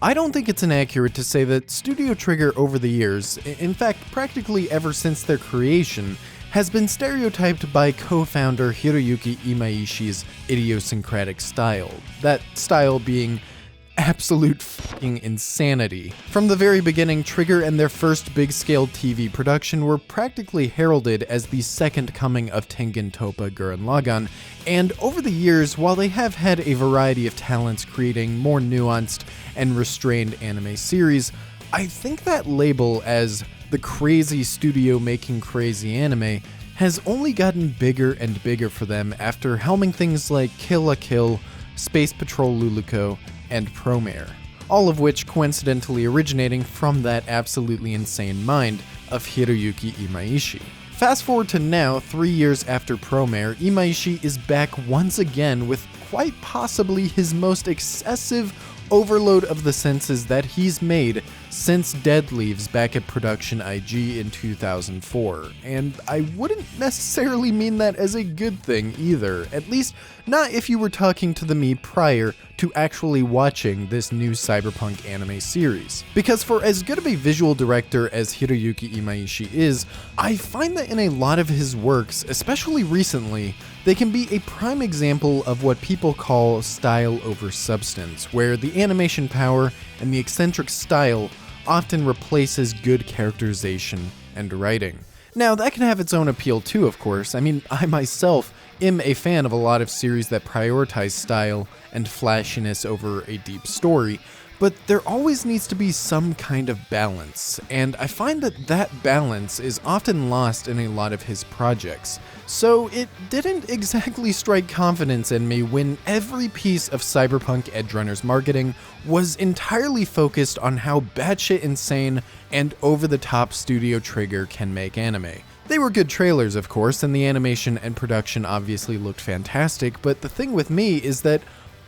I don't think it's inaccurate to say that Studio Trigger over the years, in fact practically ever since their creation, has been stereotyped by co-founder Hiroyuki Imaishi's idiosyncratic style. That style being absolute fucking insanity. From the very beginning, Trigger and their first big-scale TV production were practically heralded as the second coming of Tengen Toppa Gurren Lagann, and over the years, while they have had a variety of talents creating more nuanced and restrained anime series, I think that label as the crazy studio making crazy anime has only gotten bigger and bigger for them after helming things like Kill la Kill, Space Patrol Luluko, and Promare, all of which coincidentally originating from that absolutely insane mind of Hiroyuki Imaishi. Fast forward to now, 3 years after Promare, Imaishi is back once again with quite possibly his most excessive overload of the senses that he's made since Dead Leaves back at Production IG in 2004, and I wouldn't necessarily mean that as a good thing either, at least not if you were talking to the me prior to actually watching this new cyberpunk anime series. Because for as good of a visual director as Hiroyuki Imaishi is, I find that in a lot of his works, especially recently, they can be a prime example of what people call style over substance, where the animation power and the eccentric style often replaces good characterization and writing. Now, that can have its own appeal too, of course. I mean, I myself am a fan of a lot of series that prioritize style and flashiness over a deep story, but there always needs to be some kind of balance, and I find that that balance is often lost in a lot of his projects. So it didn't exactly strike confidence in me when every piece of Cyberpunk Edgerunners marketing was entirely focused on how batshit insane and over-the-top Studio Trigger can make anime. They were good trailers, of course, and the animation and production obviously looked fantastic, but the thing with me is that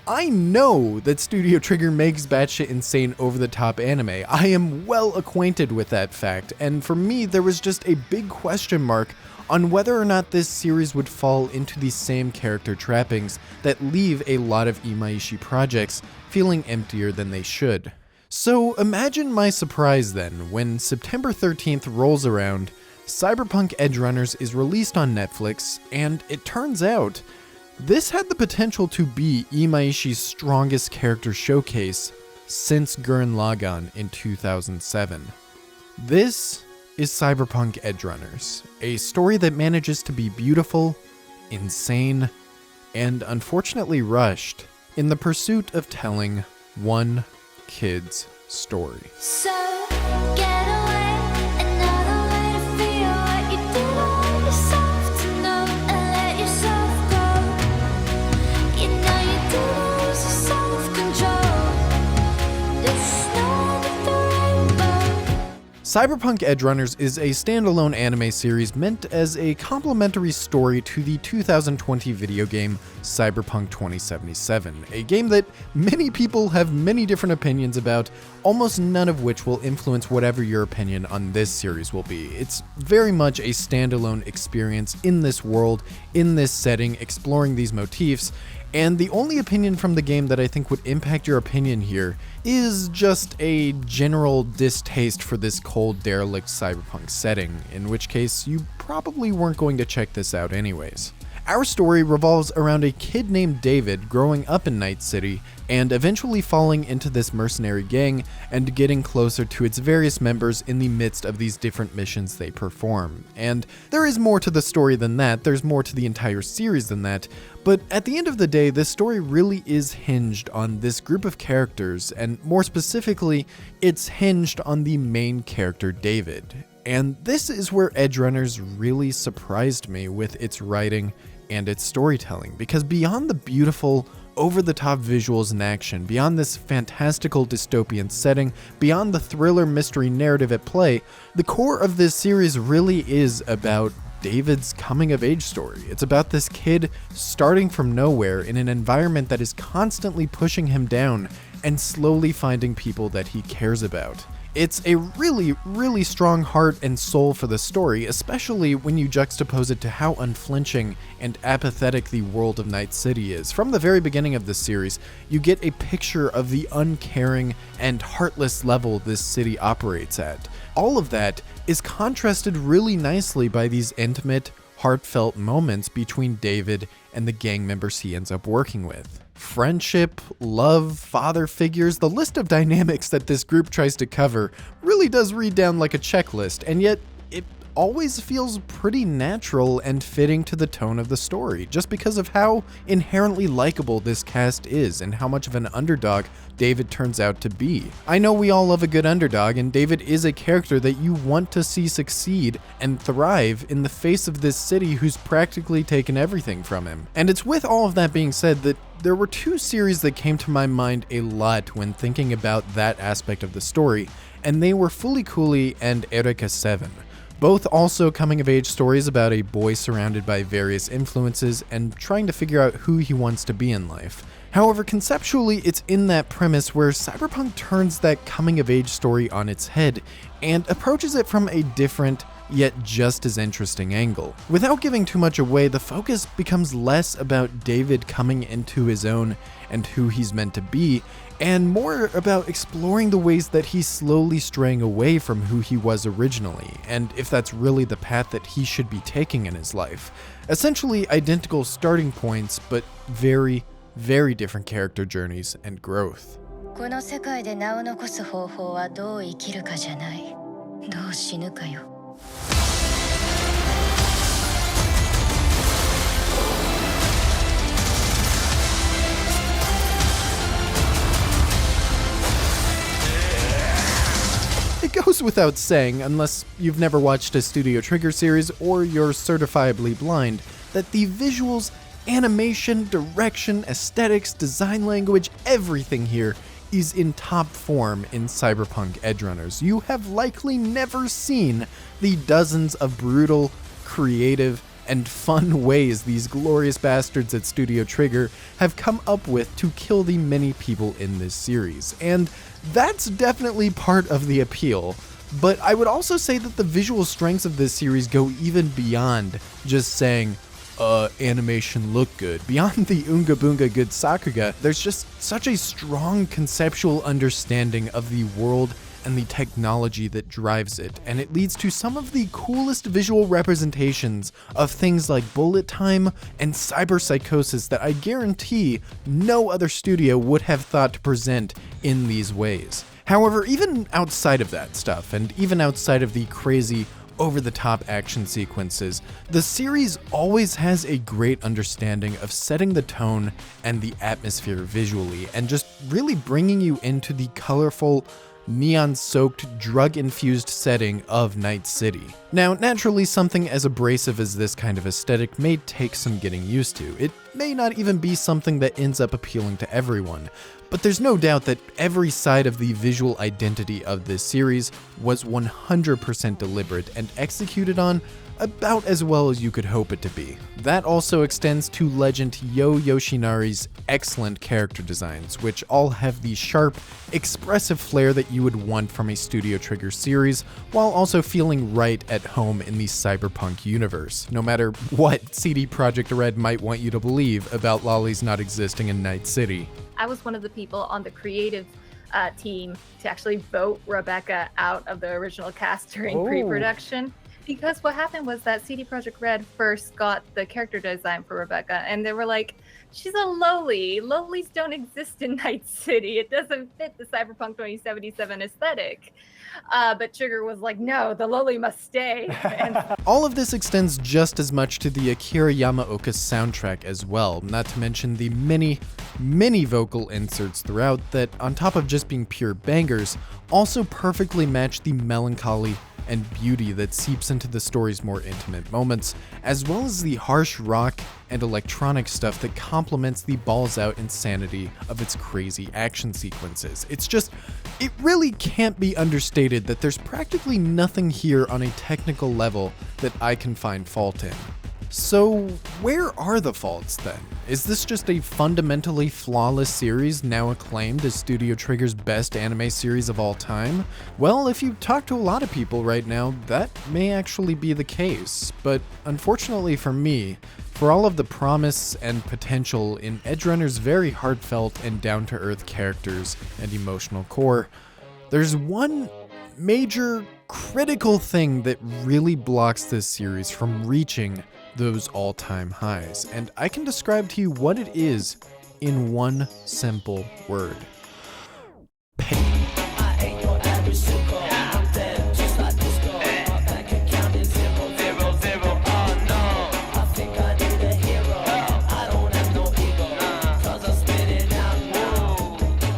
I know that Studio Trigger makes batshit insane over-the-top anime. I am well acquainted with that fact, and for me there was just a big question mark on whether or not this series would fall into the same character trappings that leave a lot of Imaishi projects feeling emptier than they should. So imagine my surprise then, when September 13th rolls around, Cyberpunk Edgerunners is released on Netflix, and it turns out this had the potential to be Imaishi's strongest character showcase since Gurren Lagann in 2007. This is Cyberpunk Edgerunners, a story that manages to be beautiful, insane, and unfortunately rushed in the pursuit of telling one kid's story. So get away, another way to feel what you do on yourself to know and let yourself go. You know you do lose your self-control. There's snow under the rainbow. Cyberpunk Edgerunners is a standalone anime series meant as a complementary story to the 2020 video game Cyberpunk 2077, a game that many people have many different opinions about, almost none of which will influence whatever your opinion on this series will be. It's very much a standalone experience in this world, in this setting, exploring these motifs, and the only opinion from the game that I think would impact your opinion here is just a general distaste for this cold, derelict cyberpunk setting, in which case you probably weren't going to check this out anyways. Our story revolves around a kid named David growing up in Night City and eventually falling into this mercenary gang and getting closer to its various members in the midst of these different missions they perform. And there is more to the story than that, there's more to the entire series than that, but at the end of the day, this story really is hinged on this group of characters, and more specifically, it's hinged on the main character David. And this is where Edgerunners really surprised me with its writing and its storytelling, because beyond the beautiful, over-the-top visuals and action, beyond this fantastical dystopian setting, beyond the thriller mystery narrative at play, the core of this series really is about David's coming-of-age story. It's about this kid starting from nowhere in an environment that is constantly pushing him down and slowly finding people that he cares about. It's a really, really strong heart and soul for the story, especially when you juxtapose it to how unflinching and apathetic the world of Night City is. From the very beginning of this series, you get a picture of the uncaring and heartless level this city operates at. All of that is contrasted really nicely by these intimate, heartfelt moments between David and the gang members he ends up working with. Friendship, love, father figures, the list of dynamics that this group tries to cover really does read down like a checklist, and yet it always feels pretty natural and fitting to the tone of the story, just because of how inherently likable this cast is and how much of an underdog David turns out to be. I know we all love a good underdog, and David is a character that you want to see succeed and thrive in the face of this city who's practically taken everything from him. And it's with all of that being said that there were two series that came to my mind a lot when thinking about that aspect of the story, and they were Fooly Cooly and Eureka 7. Both also coming-of-age stories about a boy surrounded by various influences and trying to figure out who he wants to be in life. However, conceptually, it's in that premise where Cyberpunk turns that coming-of-age story on its head and approaches it from a different, yet just as interesting angle. Without giving too much away, the focus becomes less about David coming into his own and who he's meant to be, and more about exploring the ways that he's slowly straying away from who he was originally, and if that's really the path that he should be taking in his life. Essentially identical starting points, but very, very different character journeys and growth. この世界で名を残す方法はどう生きるかじゃない。どう死ぬかよ。It goes without saying, unless you've never watched a Studio Trigger series or you're certifiably blind, that the visuals, animation, direction, aesthetics, design language, everything here is in top form in Cyberpunk Edgerunners. You have likely never seen the dozens of brutal, creative, and fun ways these glorious bastards at Studio Trigger have come up with to kill the many people in this series. And that's definitely part of the appeal. But I would also say that the visual strengths of this series go even beyond just saying, animation look good. Beyond the Unga Boonga good Sakuga, there's just such a strong conceptual understanding of the world and the technology that drives it, and it leads to some of the coolest visual representations of things like bullet time and cyberpsychosis that I guarantee no other studio would have thought to present in these ways. However, even outside of that stuff, and even outside of the crazy over-the-top action sequences, the series always has a great understanding of setting the tone and the atmosphere visually, and just really bringing you into the colorful, neon-soaked, drug-infused setting of Night City. Now, naturally, something as abrasive as this kind of aesthetic may take some getting used to. It may not even be something that ends up appealing to everyone, but there's no doubt that every side of the visual identity of this series was 100% deliberate and executed on about as well as you could hope it to be. That also extends to legend Yo Yoshinari's excellent character designs, which all have the sharp, expressive flair that you would want from a Studio Trigger series, while also feeling right at home in the cyberpunk universe, no matter what CD Projekt Red might want you to believe about lollies not existing in Night City. I was one of the people on the creative team to actually vote Rebecca out of the original cast during pre-production. Because what happened was that CD Projekt Red first got the character design for Rebecca, and they were like, she's a lowly. Lowlies don't exist in Night City. It doesn't fit the Cyberpunk 2077 aesthetic. But Trigger was like, no, the lowly must stay. And all of this extends just as much to the Akira Yamaoka soundtrack as well, not to mention the many, many vocal inserts throughout that, on top of just being pure bangers, also perfectly match the melancholy and beauty that seeps into the story's more intimate moments, as well as the harsh rock and electronic stuff that complements the balls-out insanity of its crazy action sequences. It really can't be understated that there's practically nothing here on a technical level that I can find fault in. So, where are the faults then? Is this just a fundamentally flawless series now acclaimed as Studio Trigger's best anime series of all time? Well, if you talk to a lot of people right now, that may actually be the case. But unfortunately for me, for all of the promise and potential in Edgerunner's very heartfelt and down-to-earth characters and emotional core, there's one major critical thing that really blocks this series from reaching those all-time highs, and I can describe to you what it is in one simple word. Pain.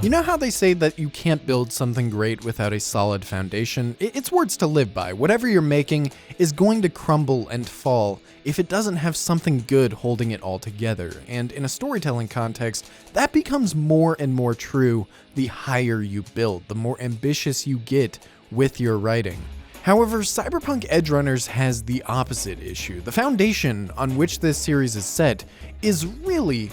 You know how they say that you can't build something great without a solid foundation? It's words to live by. Whatever you're making is going to crumble and fall if it doesn't have something good holding it all together. And in a storytelling context, that becomes more and more true the higher you build, the more ambitious you get with your writing. However, Cyberpunk Edgerunners has the opposite issue. The foundation on which this series is set is really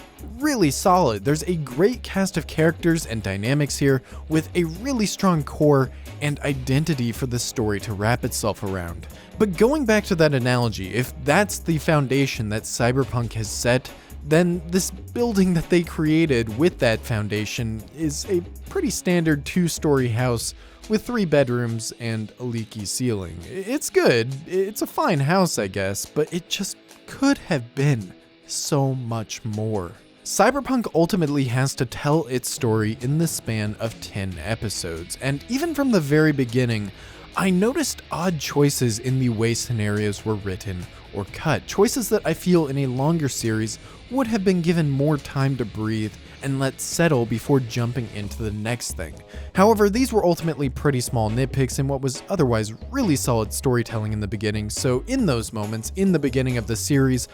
solid. There's a great cast of characters and dynamics here with a really strong core and identity for the story to wrap itself around. But going back to that analogy, if that's the foundation that Cyberpunk has set, then this building that they created with that foundation is a pretty standard 2-story house with 3 bedrooms and a leaky ceiling. It's good, it's a fine house I guess, but it just could have been so much more. Cyberpunk ultimately has to tell its story in the span of 10 episodes, and even from the very beginning, I noticed odd choices in the way scenarios were written or cut, choices that I feel in a longer series would have been given more time to breathe and let settle before jumping into the next thing. However, these were ultimately pretty small nitpicks in what was otherwise really solid storytelling in the beginning, so in those moments, in the beginning of the series,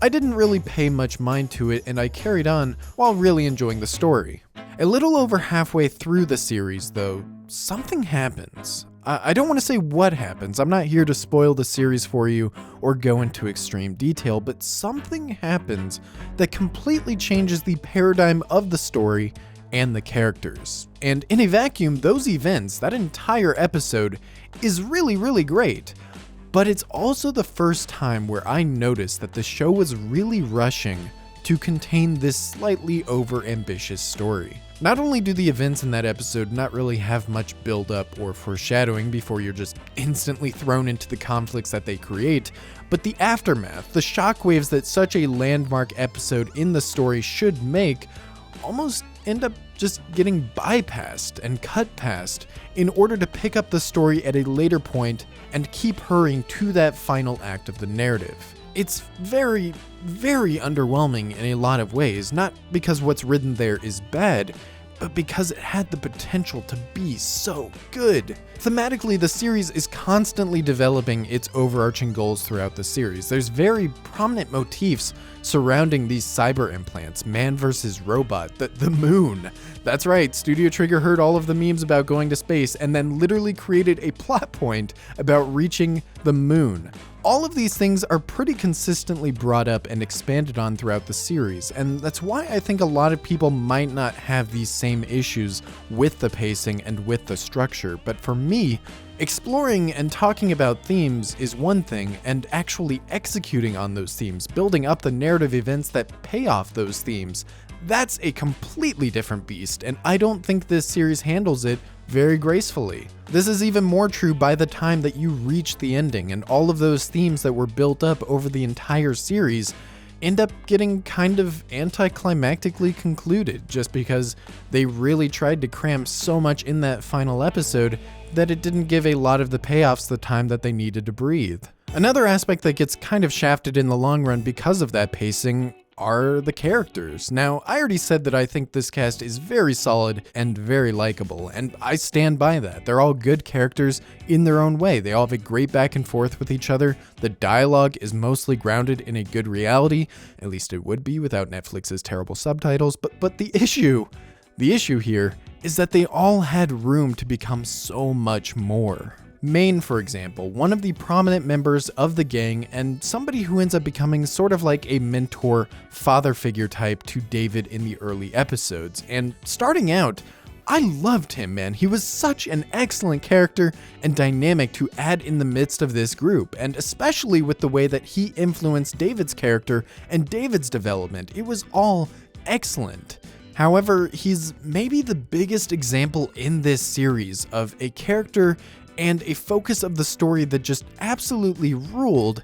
I didn't really pay much mind to it and I carried on while really enjoying the story. A little over halfway through the series though, something happens. I don't want to say what happens, I'm not here to spoil the series for you or go into extreme detail, but something happens that completely changes the paradigm of the story and the characters. And in a vacuum, those events, that entire episode, is really great. But it's also the first time where I noticed that the show was really rushing to contain this slightly over-ambitious story. Not only do the events in that episode not really have much build-up or foreshadowing before you're just instantly thrown into the conflicts that they create, but the aftermath, the shockwaves that such a landmark episode in the story should make, almost end up just getting bypassed and cut past in order to pick up the story at a later point and keep hurrying to that final act of the narrative. It's very underwhelming in a lot of ways, not because what's written there is bad, but because it had the potential to be so good. Thematically, the series is constantly developing its overarching goals throughout the series. There's very prominent motifs surrounding these cyber implants, man versus robot, the moon. That's right, Studio Trigger heard all of the memes about going to space and then literally created a plot point about reaching the moon. All of these things are pretty consistently brought up and expanded on throughout the series, and that's why I think a lot of people might not have these same issues with the pacing and with the structure, but for me, exploring and talking about themes is one thing, and actually executing on those themes, building up the narrative events that pay off those themes, that's a completely different beast, and I don't think this series handles it very gracefully. This is even more true by the time that you reach the ending, and all of those themes that were built up over the entire series end up getting kind of anticlimactically concluded just because they really tried to cram so much in that final episode that it didn't give a lot of the payoffs the time that they needed to breathe. Another aspect that gets kind of shafted in the long run because of that pacing are the characters. Now, I already said that I think this cast is very solid and very likable, and I stand by that. They're all good characters in their own way. They all have a great back and forth with each other. The dialogue is mostly grounded in a good reality, at least it would be without Netflix's terrible subtitles, but the issue here is that they all had room to become so much more. Main, for example, one of the prominent members of the gang and somebody who ends up becoming sort of like a mentor, father figure type to David in the early episodes. And starting out, I loved him, man. He was such an excellent character and dynamic to add in the midst of this group, and especially with the way that he influenced David's character and David's development. It was all excellent. However, he's maybe the biggest example in this series of a character and a focus of the story that just absolutely ruled,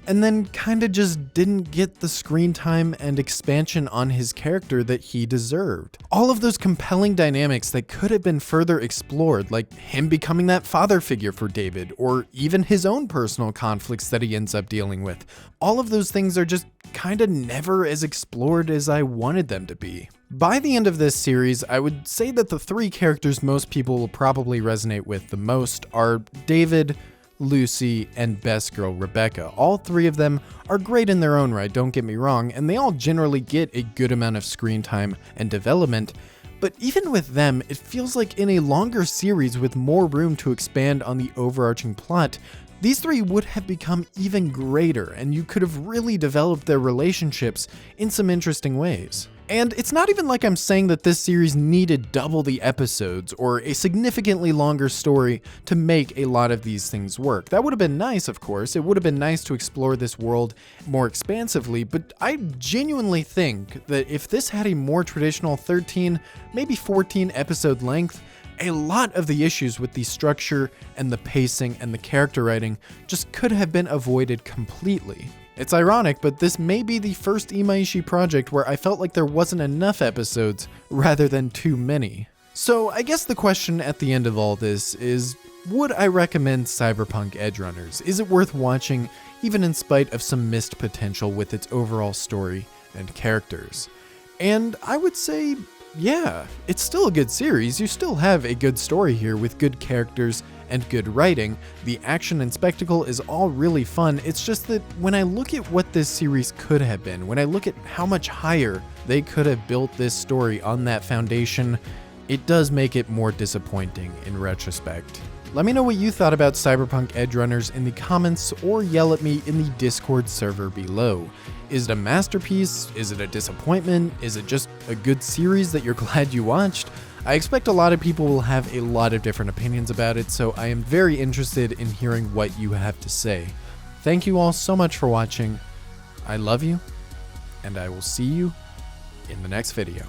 and then kinda just didn't get the screen time and expansion on his character that he deserved. All of those compelling dynamics that could have been further explored, like him becoming that father figure for David, or even his own personal conflicts that he ends up dealing with. All of those things are just kinda never as explored as I wanted them to be. By the end of this series, I would say that the three characters most people will probably resonate with the most are David, Lucy, and best girl Rebecca. All three of them are great in their own right, don't get me wrong, and they all generally get a good amount of screen time and development, but even with them, it feels like in a longer series with more room to expand on the overarching plot, these three would have become even greater, and you could have really developed their relationships in some interesting ways. And it's not even like I'm saying that this series needed double the episodes or a significantly longer story to make a lot of these things work. That would have been nice, of course. It would have been nice to explore this world more expansively, but I genuinely think that if this had a more traditional 13, maybe 14 episode length, a lot of the issues with the structure and the pacing and the character writing just could have been avoided completely. It's ironic, but this may be the first Imaishi project where I felt like there wasn't enough episodes rather than too many. So I guess the question at the end of all this is, would I recommend Cyberpunk Edgerunners? Is it worth watching, even in spite of some missed potential with its overall story and characters? And I would say, yeah, it's still a good series. You still have a good story here with good characters and good writing. The action and spectacle is all really fun. It's just that when I look at what this series could have been, when I look at how much higher they could have built this story on that foundation, it does make it more disappointing in retrospect. Let me know what you thought about Cyberpunk Edgerunners in the comments, or yell at me in the Discord server below. Is it a masterpiece? Is it a disappointment? Is it just a good series that you're glad you watched? I expect a lot of people will have a lot of different opinions about it, so I am very interested in hearing what you have to say. Thank you all so much for watching. I love you, and I will see you in the next video.